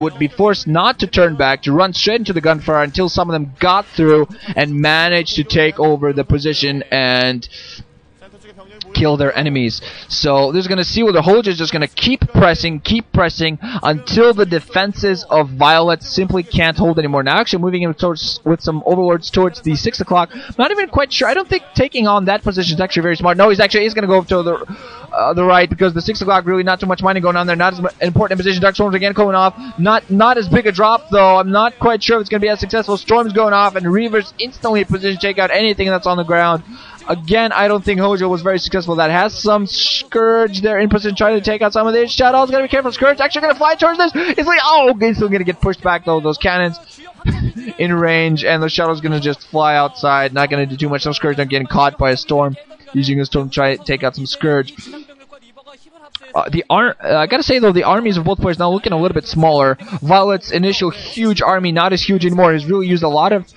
would be forced not to turn back, to run straight into the gunfire until some of them got through and managed to take over the position and kill their enemies. So this is going to see where the HoGiL is just going to keep pressing until the defenses of Violet simply can't hold anymore. Now actually moving in towards, with some overlords towards the 6 o'clock. Not even quite sure. I don't think taking on that position is actually very smart. No, he's going to go up to the right, because the 6 o'clock really not too much mining going on there. Not as important position. Dark Storms again going off. Not as big a drop though. I'm not quite sure if it's going to be as successful. Storms going off and Reavers instantly in position to take out anything that's on the ground. Again, I don't think HoGiL was very successful. That has some Scourge there in position trying to take out some of these shadows. Gotta be careful. Scourge actually gonna fly towards this. It's like, oh, okay, still gonna get pushed back though. Those cannons in range, and those shadows gonna just fly outside. Not gonna do too much. Some Scourge not getting caught by a storm. Using a storm to try to take out some Scourge. I gotta say though, the armies of both players now looking a little bit smaller. Violet's initial huge army not as huge anymore. He's really used a lot of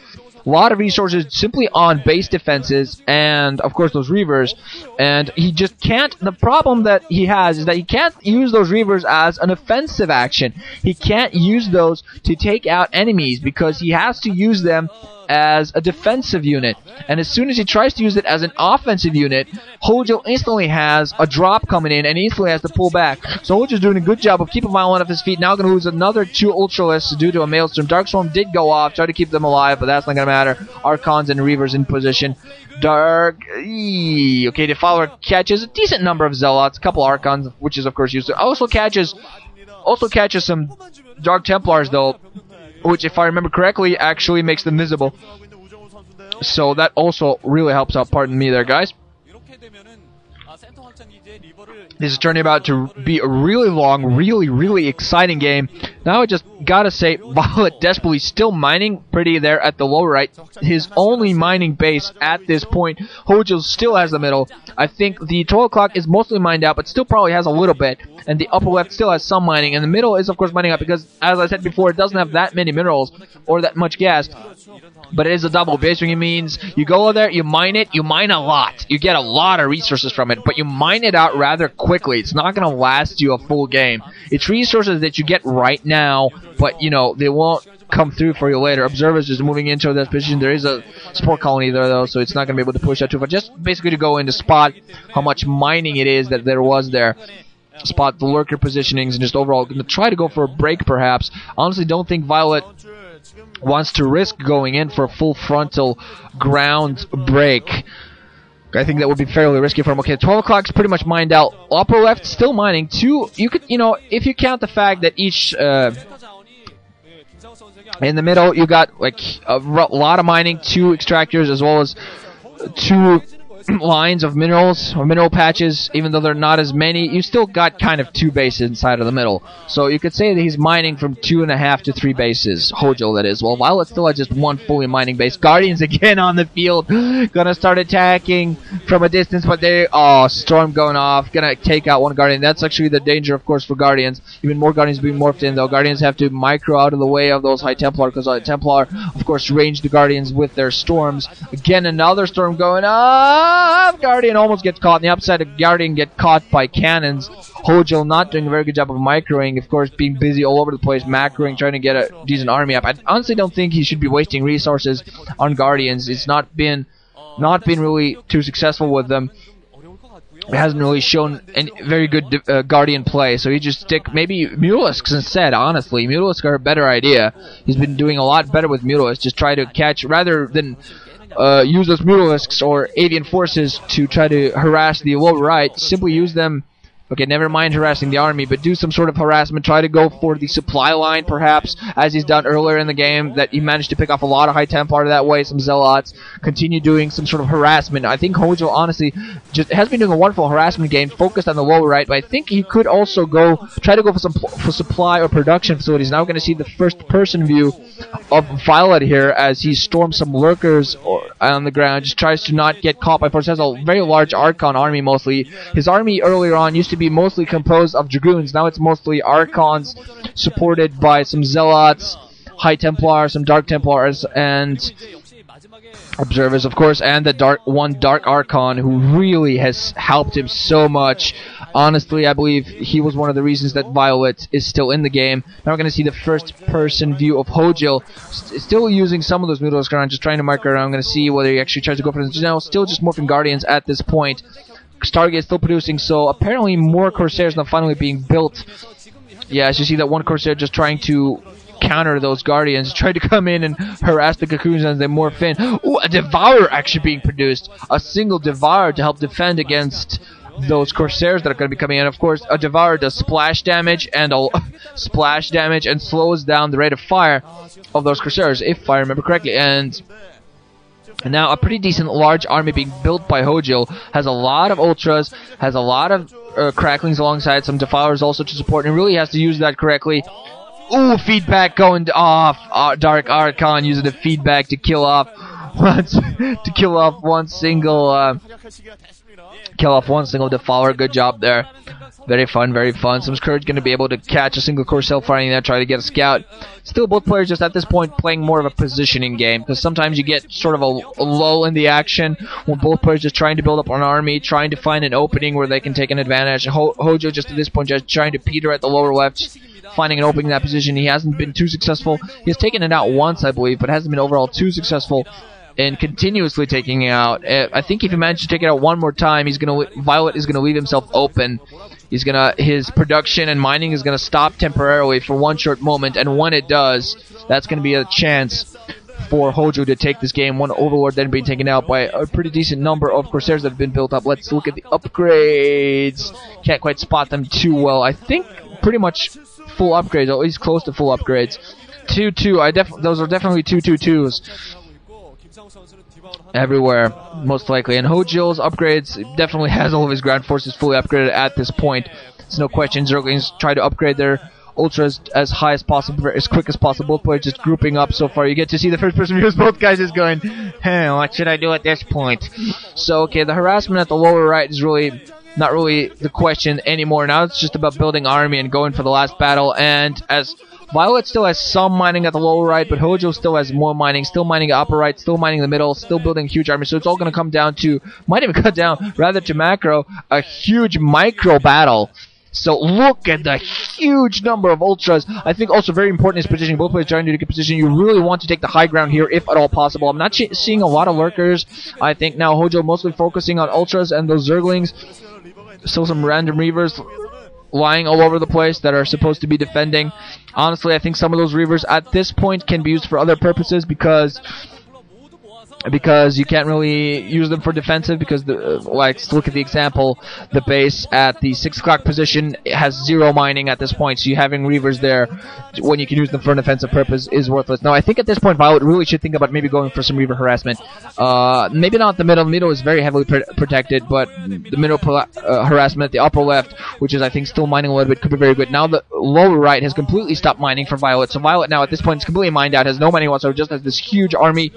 resources simply on base defenses and of course those Reavers, and he just can't. The problem that he has is that he can't use those Reavers as an offensive action. He can't use those to take out enemies because he has to use them as a defensive unit, and as soon as he tries to use it as an offensive unit, HoGiL instantly has a drop coming in and instantly has to pull back. So HoGiL's doing a good job of keeping Violet off his feet. Now going to lose another 2 Ultralisks due to a Maelstrom. Darkstorm did go off, try to keep them alive, but that's not going to matter. Archons and Reavers in position. Okay, Defiler catches a decent number of Zealots, a couple Archons, which is of course used to. Also catches some Dark Templars though, which, if I remember correctly, actually makes them visible. So that also really helps out. Pardon me there, guys. This is turning out to be a really long, really exciting game. Now I just gotta say, Violet desperately still mining pretty there at the low right. His only mining base at this point. HoGiL still has the middle. I think the 12 o'clock is mostly mined out, but still probably has a little bit. And the upper left still has some mining. And the middle is, of course, mining up because, as I said before, it doesn't have that many minerals or that much gas. But it is a double. Basically means you go there, you mine it, you mine a lot. You get a lot of resources from it, but you mine it out rather quickly. It's not going to last you a full game. It's resources that you get right now, but, you know, they won't come through for you later. Observers is moving into that position. There is a spore colony there, though, so it's not going to be able to push that too far. Just basically to go in to spot how much mining it is that there was there. Spot the lurker positionings and just overall going to try to go for a break, perhaps. Honestly, don't think Violet wants to risk going in for a full frontal ground break. I think that would be fairly risky for him. Okay, 12 o'clock is pretty much mined out. Upper left still mining. You could, you know, if you count the fact that each in the middle you got like a lot of mining, 2 extractors as well as 2 lines of minerals or mineral patches. Even though they're not as many, you still got kind of 2 bases inside of the middle. So you could say that he's mining from 2.5 to 3 bases. HoGiL, that is. Well, Violet still has just 1 fully mining base. Guardians again on the field, gonna start attacking from a distance, but Storm going off, gonna take out 1 Guardian. That's actually the danger, of course, for Guardians. Even more Guardians being morphed in, though. Guardians have to micro out of the way of those Hite Templar, because Hite Templar, of course, range the Guardians with their storms. Again, another storm going up. Guardian almost gets caught. On the upside, a Guardian get caught by cannons. HoGiL not doing a very good job of microing, of course, being busy all over the place, macroing, trying to get a decent army up. I honestly don't think he should be wasting resources on Guardians. It's not been really too successful with them. It hasn't really shown any very good Guardian play, so he just stick maybe Mutalisks instead. Honestly, Mutalisks are a better idea. He's been doing a lot better with Mutalisks. Just try to catch rather than use those Mutalisks or avian forces to try to harass the low right. Simply use them. Okay, never mind harassing the army, but do some sort of harassment. Try to go for the supply line, perhaps, as he's done earlier in the game, that he managed to pick off a lot of High Templar that way, some Zealots. Continue doing some sort of harassment. I think HoGiL, honestly, just has been doing a wonderful harassment game, focused on the lower right, but I think he could also try to go for supply or production facilities. Now we're going to see the first-person view of Violet here as he storms some lurkers on the ground, just tries to not get caught by force. He has a very large Archon army mostly. His army earlier on used to be mostly composed of Dragoons. Now it's mostly Archons supported by some Zealots, High Templars, some Dark Templars, and observers, of course, and the Dark Archon, who really has helped him so much. Honestly, I believe he was one of the reasons that Violet is still in the game. Now we're going to see the first-person view of HoGiL, still using some of those middle ground, just trying to mark around. I'm going to see whether he actually tries to go for this. Now, still just morphing Guardians at this point. Stargate is still producing, so apparently more Corsairs now finally being built. Yeah, as you see that one Corsair just trying to counter those Guardians, try to come in and harass the Cocoons as they morph in. Ooh, a Devourer actually being produced. A single Devourer to help defend against those Corsairs that are going to be coming in. Of course, a Devourer does splash damage and slows down the rate of fire of those Corsairs, if I remember correctly. And now a pretty decent large army being built by HoGiL, has a lot of Ultras, has a lot of Cracklings alongside, some Defilers also to support, and really has to use that correctly. Ooh, feedback going off. Dark Archon using the feedback to kill off one single Defiler. Good job there. Very fun, very fun. Some Scourge going to be able to catch a single Corsair firing there, try to get a scout. Still, both players just at this point playing more of a positioning game, because sometimes you get sort of a lull in the action when both players just trying to build up an army, trying to find an opening where they can take an advantage. HoGiL just at this point just trying to peter at the lower left, finding an opening in that position. He hasn't been too successful. He has taken it out once, I believe, but hasn't been overall too successful in continuously taking it out. I think if he manages to take it out one more time, Violet is gonna leave himself open. His production and mining is gonna stop temporarily for one short moment, and when it does, that's gonna be a chance for HoGiL to take this game. One Overlord then being taken out by a pretty decent number of Corsairs that have been built up. Let's look at the upgrades. Can't quite spot them too well. I think pretty much full upgrades, or at least close to full upgrades. 2-2. Those are definitely 2-2-2s. Everywhere, most likely. And HoGil's upgrades definitely has all of his ground forces fully upgraded at this point. There's no question. Zerglings try to upgrade their Ultras as high as possible, as quick as possible. Both players just grouping up so far. You get to see the first person views, both guys just going, hey, what should I do at this point? So, okay, the harassment at the lower right is not really the question anymore. Now it's just about building army and going for the last battle. And as Violet still has some mining at the lower right, but HoGiL still has more mining, still mining the upper right, still mining the middle, still building huge army. So it's all going to come down to, might even cut down rather to macro, a huge micro battle. So look at the huge number of Ultras. I think also very important is positioning. Both players trying to take a position. You really want to take the high ground here if at all possible. I'm not seeing a lot of lurkers. I think now HoGiL mostly focusing on Ultras and those Zerglings. Still some random Reavers lying all over the place that are supposed to be defending. Honestly, I think some of those Reavers at this point can be used for other purposes because you can't really use them for defensive because, let's look at the example, the base at the 6 o'clock position has 0 mining at this point, so you having Reavers there when you can use them for an offensive purpose is worthless. Now, I think at this point Violet really should think about maybe going for some Reaver harassment. Maybe not the middle. The middle is very heavily protected, but the middle harassment at the upper left, which is I think still mining a little bit, could be very good. Now the lower right has completely stopped mining for Violet, so Violet now at this point is completely mined out, has no mining whatsoever, just has this huge army,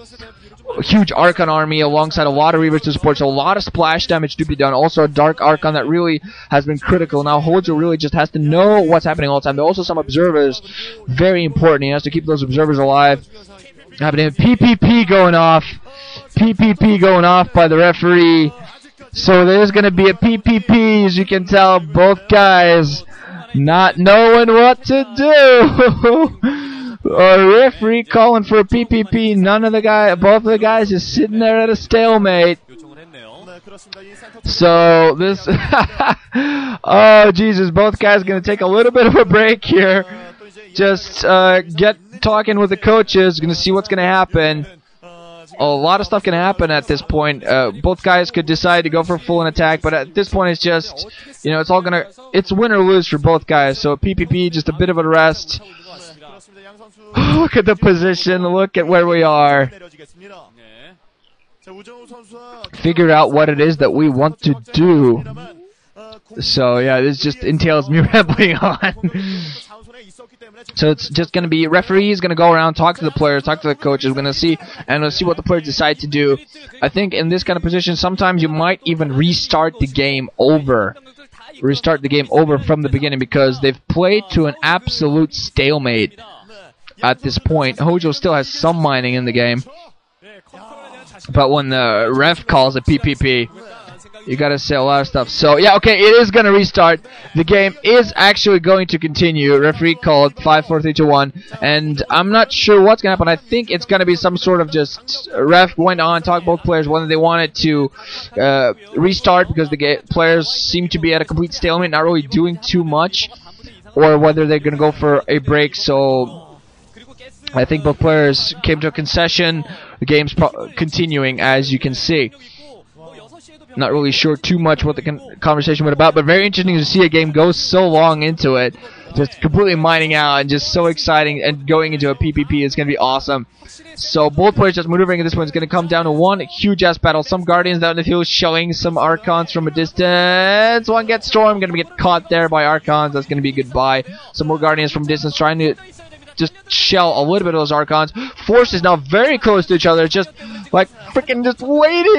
huge Archon army alongside a lot of Reavers to support, so a lot of splash damage to be done. Also a Dark Archon that really has been critical. Now HoGiL really just has to know what's happening all the time. There are also some observers, very important. He has to keep those observers alive. Having a PPP going off by the referee. So there's going to be a PPP, as you can tell, both guys not knowing what to do. A referee calling for a PPP. Both of the guys just sitting there at a stalemate. So this, oh Jesus! Both guys gonna take a little bit of a break here. Just get talking with the coaches. Gonna see what's gonna happen. A lot of stuff can happen at this point. Both guys could decide to go for full an attack, but at this point it's just, it's win or lose for both guys. So a PPP, just a bit of a rest. Look at the position, look at where we are. Figure out what it is that we want to do. So yeah, this just entails me rambling on. So it's just going to be, referee is going to go around, talk to the players, talk to the coaches. We're going to see, and we'll see what the players decide to do. I think in this kind of position, sometimes you might even restart the game over. Restart the game over from the beginning because they've played to an absolute stalemate at this point. HoGiL still has some mining in the game. But when the ref calls a PPP, you gotta say a lot of stuff. So yeah, okay, it is gonna restart. The game is actually going to continue. Referee called 5, 4, 3, 2, 1, and I'm not sure what's gonna happen. I think it's gonna be some sort of just ref went on, talked to both players whether they wanted to restart because the players seem to be at a complete stalemate, not really doing too much, or whether they're gonna go for a break. So I think both players came to a concession. The game's continuing, as you can see. Not really sure too much what the conversation was about, but very interesting to see a game go so long into it. Just completely mining out and just so exciting, and going into a PPP is going to be awesome. So both players just maneuvering, and this one's going to come down to one huge-ass battle. Some Guardians down in the field showing some Archons from a distance. One gets Storm, going to get caught there by Archons. That's going to be goodbye. Some more Guardians from a distance trying to just shell a little bit of those Archons. Forces now very close to each other, just like freaking just waiting.